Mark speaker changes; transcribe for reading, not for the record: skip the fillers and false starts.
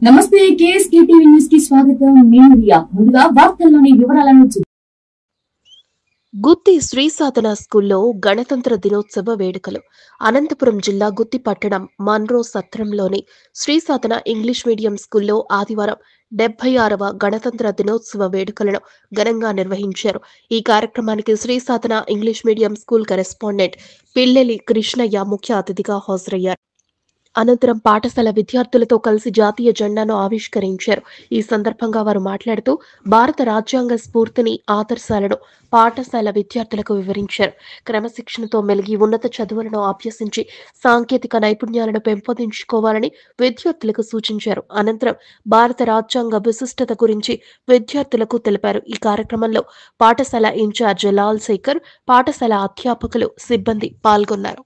Speaker 1: నమస్తే KSK TV news కి స్వాగతం. నేను రియా. ముందుగా వార్తల్లోని వివరాలను
Speaker 2: గుత్తి శ్రీ సాధన స్కూల్లో గణతంత్ర దినోత్సవ వేడుకలు. అనంతపురం జిల్లా గుత్తి పట్టణం Munro సత్రంలోని Shri Sadhana English medium స్కూల్లో ఆదివారం 76వ గణతంత్ర దినోత్సవ వేడుకలను ఘనంగా నిర్వహించారు. ఈ కార్యక్రమానికి Shri Sadhana English medium school correspondent Pilleli Krishnaiah ముఖ్య అతిథిగా హాజరయ్యారు. అనంతరం పాఠశాల విద్యార్థులతో కలిసి జాతీయ జెండాను ఆవిష్కరించారు. ఈ సందర్భంగా వారు మాట్లాడుతూ భారత రాజ్యాంగ స్ఫూర్తిని, ఆదర్శాలను పాఠశాల విద్యార్థులకు వివరించారు. క్రమశిక్షణతో మెలిగి ఉన్నత చదువులను అభ్యసించి సాంకేతిక నైపుణ్యాలను పెంపొందించుకోవాలని విద్యార్థులకు సూచించారు. అనంతరం భారత రాజ్యాంగ విశిష్టత గురించి విద్యార్థులకు తెలిపారు. ఈ కార్యక్రమంలో పాఠశాల ఇన్ఛార్జ్ లాల్ శేఖర్, పాఠశాల అధ్యాపకులు, సిబ్బంది పాల్గొన్నారు.